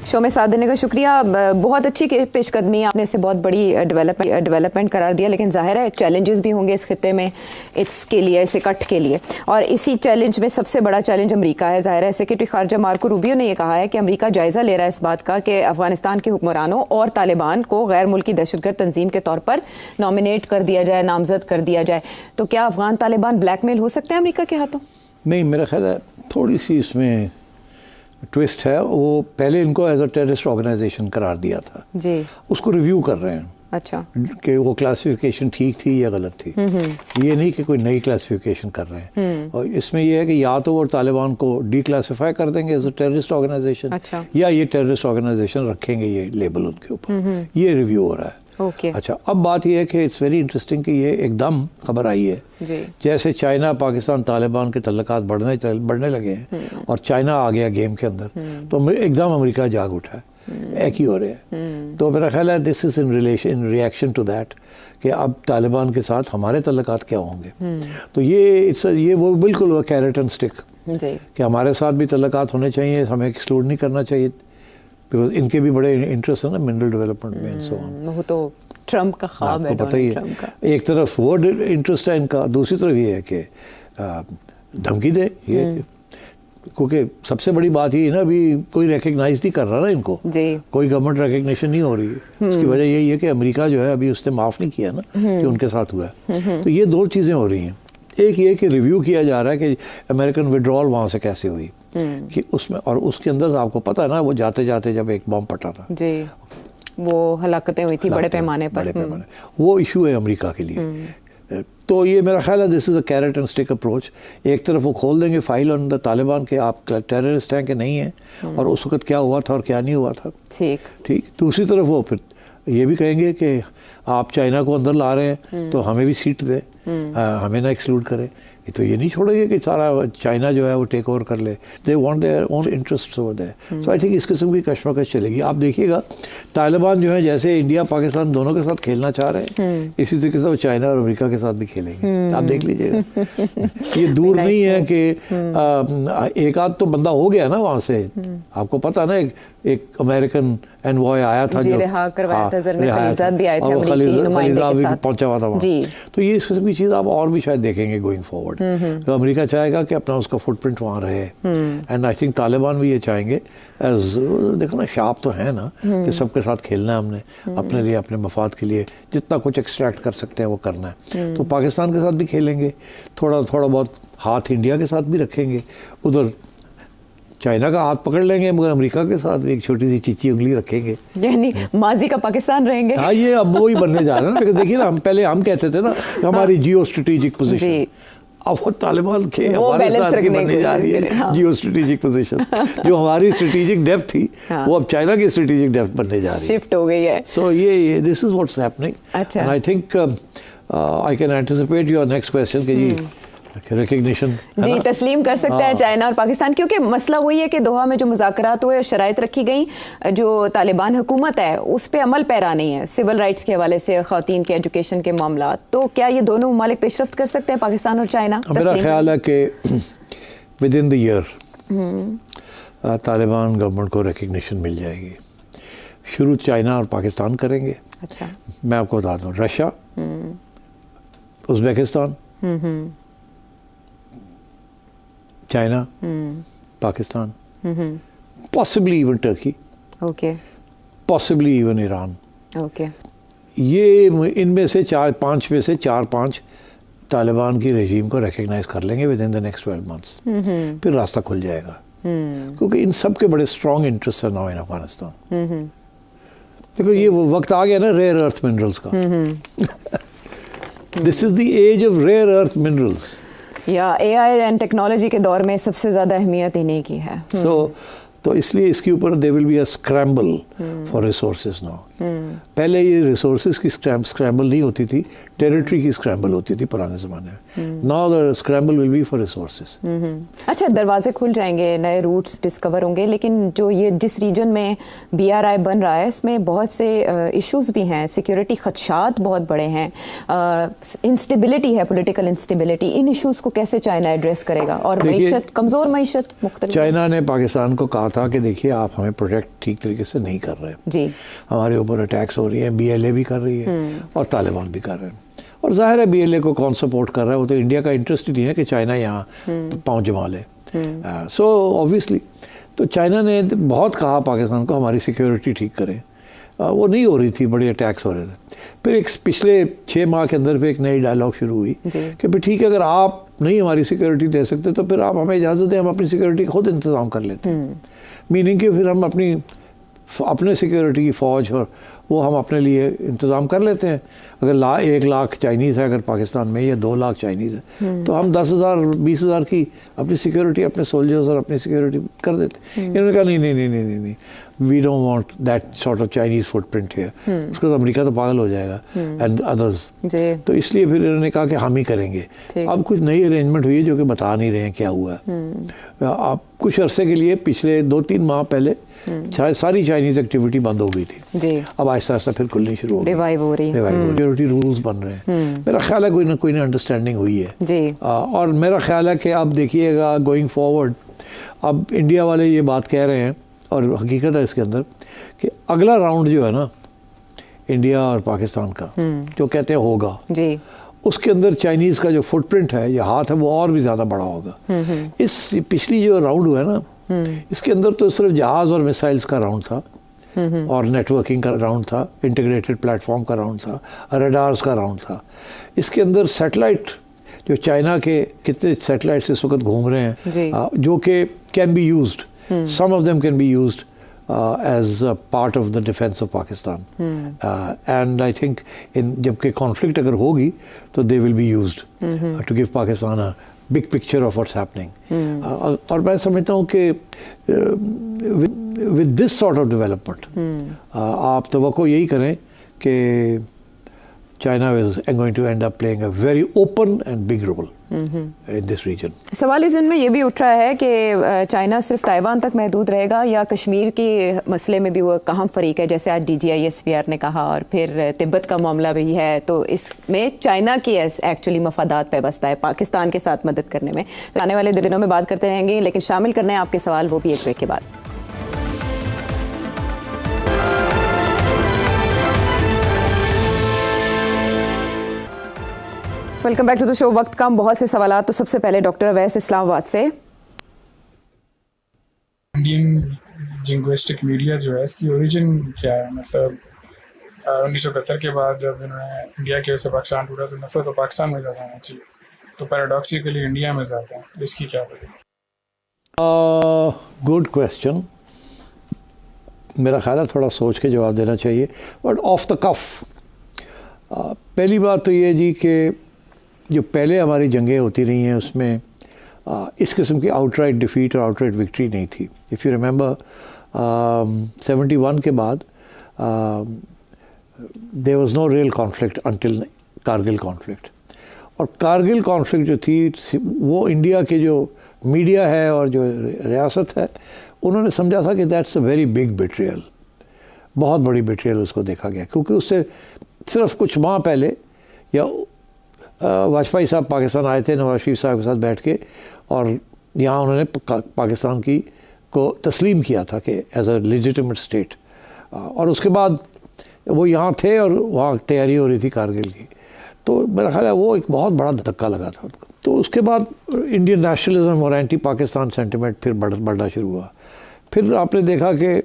Show में साथ देने का शुक्रिया। बहुत अच्छी पेशकदमी, आपने इसे बहुत बड़ी डेवलपमेंट करार दिया, लेकिन जाहिर है चैलेंजेस भी होंगे इस खित्ते में इसके लिए, इस इकट्ठ के लिए। और इसी चैलेंज में सबसे बड़ा चैलेंज अमेरिका है। जाहिर है सेक्रेटरी खारजा मार्को रूबियो ने यह कहा है कि अमेरिका जायज़ा ले रहा है इस बात का कि अफगानिस्तान के हुक्मरानों और तालिबान को गैर मुल्की दहशतगर्द तंजीम के तौर पर नॉमिनेट कर दिया जाए, नामजद कर दिया जाए। तो क्या अफगान तालिबान ब्लैकमेल हो सकते हैं अमेरिका के हाथों? नहीं, मेरा ख्याल है थोड़ी सी इसमें ट्विस्ट है। वो पहले इनको एज अ टेररिस्ट ऑर्गेनाइजेशन करार दिया था जी, उसको रिव्यू कर रहे हैं। अच्छा, कि वो क्लासिफिकेशन ठीक थी या गलत थी। ये नहीं कि कोई नई क्लासिफिकेशन कर रहे हैं। और इसमें यह है कि या तो वो तालिबान को डिक्लासिफाई कर देंगे एज अ टेररिस्ट ऑर्गेनाइजेशन, अच्छा, या ये टेररिस्ट ऑर्गेनाइजेशन रखेंगे ये लेबल उनके ऊपर। ये रिव्यू हो रहा है। अच्छा, अब बात यह है कि इट्स वेरी इंटरेस्टिंग कि ये एकदम खबर आई है जैसे चाइना पाकिस्तान तालिबान के तल्लुकात बढ़ने लगे हैं और चाइना आ गया गेम के अंदर, तो एकदम अमेरिका जाग उठा है। एक ही हो रहे हैं। तो मेरा ख्याल है this is in reaction to that कि अब तालिबान के साथ हमारे तल्लुकात क्या होंगे। तो ये वो बिल्कुल वो कैरेट एंड स्टिक कि हमारे साथ भी तल्लुकात होने चाहिए, हमें एक्सक्लूड नहीं करना चाहिए, बिकॉज इनके भी बड़े इंटरेस्ट है ना मिनरल डेवलपमेंट में। सो वो तो ट्रम्प का ख्वाब है, पता ही है। एक तरफ वो इंटरेस्ट है इनका, दूसरी तरफ ये है कि धमकी दे ये, क्योंकि सबसे बड़ी बात ये है ना, अभी कोई रिकग्नाइज नहीं कर रहा ना इनको जी, कोई गवर्नमेंट रिकग्निशन नहीं हो रही है। उसकी वजह यही है कि अमेरिका जो है अभी उसने माफ़ नहीं किया ना कि उनके साथ हुआ है। तो ये दो चीज़ें हो रही हैं। एक ये कि रिव्यू किया जा रहा है कि अमेरिकन विड्रॉल वहाँ से कैसे हुई कि उसमें, और उसके अंदर आपको पता है ना वो जाते जाते जब एक बम फटा था जी, वो हलाकतें हुई थी बड़े पैमाने पर। वो इशू है अमेरिका के लिए। तो ये मेरा ख्याल है this is a carrot and stick approach. एक तरफ वो खोल देंगे फाइल ऑन द तालिबान के आप टेररिस्ट हैं कि नहीं है और उस वक्त क्या हुआ था और क्या नहीं हुआ था। ठीक। दूसरी तरफ वो फिर ये भी कहेंगे कि आप चाइना को अंदर ला रहे हैं तो हमें भी सीट दे, हमें ना एक्सक्लूड करें। तो ये नहीं छोड़ेंगे कि सारा चाइना जो है वो टेक ओवर कर ले। They want their own interest over there. So I think इस किस्म की कशमकश चलेगी। आप देखिएगा तालिबान जो है जैसे इंडिया पाकिस्तान दोनों के साथ खेलना चाह रहे हैं, इसी तरीके से वो चाइना और अमेरिका के साथ भी खेलेंगे। आप देख लीजिएगा। ये दूर नहीं है कि एक आध तो बंदा हो गया ना वहाँ से। आपको पता ना एक अमेरिकन एनवॉय आया था जो पहुंचा हुआ था वहाँ। तो ये इस किस्म की चीज़ आप और भी शायद देखेंगे गोइंग फॉरवर्ड। तो अमेरिका चाहेगा कि अपना उसका फुटप्रिंट वहाँ रहे, एंड आई थिंक तालिबान भी ये चाहेंगे। देखो ना, शाप तो है ना कि सबके साथ खेलना है हमने, अपने लिए अपने मफाद के लिए जितना कुछ एक्सट्रैक्ट कर सकते हैं वो करना है। तो पाकिस्तान के साथ भी खेलेंगे, थोड़ा बहुत हाथ इंडिया के साथ भी रखेंगे, उधर चाइना का हाथ पकड़ लेंगे, मगर अमेरिका के साथ भी एक छोटी सी चिच्ची उंगली रखेंगे, यानी माजी का पाकिस्तान रहेंगे। हाँ, ये अब वो ही बनने जा रहा है ना। देखिए ना, हम कहते थे ना हमारी जियो स्ट्रेटेजिक पोजीशन, अब वो तालिबान के हमारे साथ की बनने जा रही है जियो स्ट्रेटेजिक पोजीशन। जो हमारी स्ट्रेटेजिक डेप्थ थी वो अब चाइना की स्ट्रेटेजिक डेप्थ बनने जा रही है, शिफ्ट हो गई है। सो ये this is what's happening. And I think I can anticipate your next question कि जी रिकग्निशन जी तस्लीम कर सकता है चाइना और पाकिस्तान, क्योंकि मसला वही है कि दोहा में जो मुज़ाकरात हुए, शराइत रखी गई, जो तालिबान हुकूमत है उस पर अमल पैरा नहीं है सिविल राइट्स के हवाले से, ख़वातीन के एजुकेशन के मामला। तो क्या ये दोनों ममालिक पेशरफ्त कर सकते हैं, पाकिस्तान और चाइना? मेरा ख्याल है कि with in the year Taliban government को रिकग्निशन मिल जाएगी। शुरू चाइना और पाकिस्तान करेंगे। अच्छा, मैं आपको बता दूँ, Russia, Uzbekistan, China, Pakistan, possibly even Turkey, possibly even Iran. ये इनमें से 4-5 में से 4-5 तालिबान की रेजीम को रिकग्नाइज कर लेंगे within the next 12 months. फिर रास्ता खुल जाएगा, क्योंकि इन सब के बड़े स्ट्रॉन्ग इंटरेस्ट है नाउ इन अफगानिस्तान। देखो ये वो वक्त आ गया ना रेयर अर्थ मिनरल्स का। This is the age of rare earth minerals. या एआई एंड टेक्नोलॉजी के दौर में सबसे ज़्यादा अहमियत इन्हीं की है। तो इसलिए इसके ऊपर they will be a scramble for resources now. पहले ये रिसोर्सेज की स्क्रैम्बल नहीं होती थी, टेरिटरी की स्क्रैम्बल होती थी पुराने ज़माने में। Now the scramble will be for resources. अच्छा, दरवाजे खुल जाएंगे, नए रूट्स डिस्कवर होंगे, लेकिन जो ये जिस रीजन में BRI बन रहा है इसमें बहुत से इश्यूज भी हैं, सिक्योरिटी खदशात बहुत बड़े हैं, इंस्टेबिलिटी है, पॉलिटिकल इंस्टेबिलिटी। इन इश्यूज़ को कैसे चाइना एड्रेस करेगा? और मईशत, कमज़ोर मईशत मुख्तलिफ। चाइना ने पाकिस्तान को कहा था कि देखिए आप हमें प्रोटेक्ट ठीक तरीके से नहीं कर रहे जी, हमारे ऊपर अटैक्स हो रही हैं, BLA भी कर रही है और तालिबान भी कर रहे हैं। और जाहिर है BLA को कौन सपोर्ट कर रहा है, वो तो इंडिया का इंटरेस्ट ही नहीं है कि चाइना यहाँ पाँव जमा ले। सो ऑब्वियसली तो चाइना ने बहुत कहा पाकिस्तान को हमारी सिक्योरिटी ठीक करें, वो नहीं हो रही थी, बड़े अटैक्स हो रहे थे। फिर एक पिछले 6 माह के अंदर फिर एक नई डायलॉग शुरू हुई कि भाई ठीक है, अगर आप नहीं हमारी सिक्योरिटी दे सकते तो फिर आप हमें इजाज़त दें, हम अपनी सिक्योरिटी खुद इंतज़ाम कर लेते हैं। मीनिंग कि फिर हम अपने सिक्योरिटी की फ़ौज और वो हम अपने लिए इंतज़ाम कर लेते हैं। अगर 1 लाख चाइनीज़ है अगर पाकिस्तान में, या 2 लाख चाइनीज़ है, तो हम 10,000 20,000 की अपनी सिक्योरिटी, अपने सोल्जर्स और अपनी सिक्योरिटी कर देते हैं। इन्होंने कहा नहीं, we don't want that sort of Chinese footprint here. उसको तो अमेरिका तो पागल हो जाएगा एंड अदर्स। तो इसलिए फिर इन्होंने कहा कि हम ही करेंगे। अब कुछ नई अरेंजमेंट हुई है जो कि बता नहीं रहे हैं क्या हुआ है। अब कुछ अरसे के लिए पिछले 2-3 माह पहले सारी चाइनीज़ एक्टिविटी बंद हो गई थी जी। अब आहिस्ता आहिस्ता फिर खुलनी शुरू हो गई, रिवाइव हो रही है, सिक्योरिटी रूल्स बन रहे हैं। मेरा ख्याल है कोई ना अंडरस्टैंडिंग हुई है जी। और मेरा ख्याल है कि अब देखिएगा गोइंग फॉरवर्ड, अब इंडिया वाले ये बात कह रहे हैं और हकीकत है इसके अंदर कि अगला राउंड जो है ना इंडिया और पाकिस्तान का जो कहते हैं होगा जी, उसके अंदर चाइनीज़ का जो फुटप्रिंट है या हाथ है वो और भी ज़्यादा बड़ा होगा। इस पिछली जो राउंड हुआ है ना, इसके अंदर तो सिर्फ जहाज़ और मिसाइल्स का राउंड था और नेटवर्किंग का राउंड था, इंटीग्रेटेड प्लेटफॉर्म का राउंड था, रडार्स का राउंड था। इसके अंदर सैटेलाइट, जो चाइना के कितने सैटेलाइट्स इस वक्त घूम रहे हैं जो कि can be used, some of them can be used as a part of the defense of Pakistan. And I think जबकि conflict अगर होगी तो they will be used to give Pakistan a big picture of what's happening. और मैं समझता हूँ कि with this sort of development आप तवक्को यही करें कि China is going to end up playing a very open and big role in this region. सवाल इस में ये भी उठ रहा है कि चाइना सिर्फ ताइवान तक महदूद रहेगा या कश्मीर के मसले में भी वो कहाँ फरीक है, जैसे आज DGISPR ने कहा, और फिर तिब्बत का मामला भी है, तो इसमें चाइना की एक्चुअली मफादात पैबस्ता है पाकिस्तान के साथ मदद करने में। तो आने वाले दिनों में बात करते रहेंगे, लेकिन शामिल करने हैं आपके सवाल, वो भी एक ब्रेक के बाद। Welcome back to the show. वक्त कम, बहुत से सवाल। तो सबसे पहले डॉक्टर अवैस इस्लामाबाद से, इंडियन जिंग्विस्टिक मीडिया जो है इसकी ओरिजिन क्या है? मतलब 1971 के बाद जब इन्होंने इंडिया के से पाकिस्तान टूटा तो नफरत तो पाकिस्तान में ज़्यादा होना चाहिए, तो पैराडॉक्सिकली इंडिया में ज़्यादा है, तो इसकी क्या वजह? Good question. मेरा ख्याल है थोड़ा सोच के जवाब देना चाहिए, बट ऑफ द कफ पहली बात तो ये जी कि जो पहले हमारी जंगें होती रही हैं उसमें इस किस्म की आउटराइट डिफीट और आउटराइट विक्ट्री नहीं थी। इफ़ यू रिमेंबर 71 के बाद there was no real conflict until Kargil conflict. और कारगिल कॉन्फ्लिक्ट जो थी वो इंडिया के जो मीडिया है और जो रियासत है उन्होंने समझा था कि that's a very big betrayal, बहुत बड़ी बिट्रियल उसको देखा गया, क्योंकि उससे सिर्फ कुछ माह पहले या वाजपेयी साहब पाकिस्तान आए थे नवाज शरीफ साहब के साथ बैठ के, और यहाँ उन्होंने पाकिस्तान को तस्लीम किया था कि एज अ लेजिटिमेट स्टेट, और उसके बाद वो यहाँ थे और वहाँ तैयारी हो रही थी कारगिल की। तो मेरा ख्याल है वो एक बहुत बड़ा धक्का लगा था उनको। तो उसके बाद इंडियन नेशनलिज्म और एंटी पाकिस्तान सेंटिमेंट फिर बढ़ना शुरू हुआ। फिर आपने देखा कि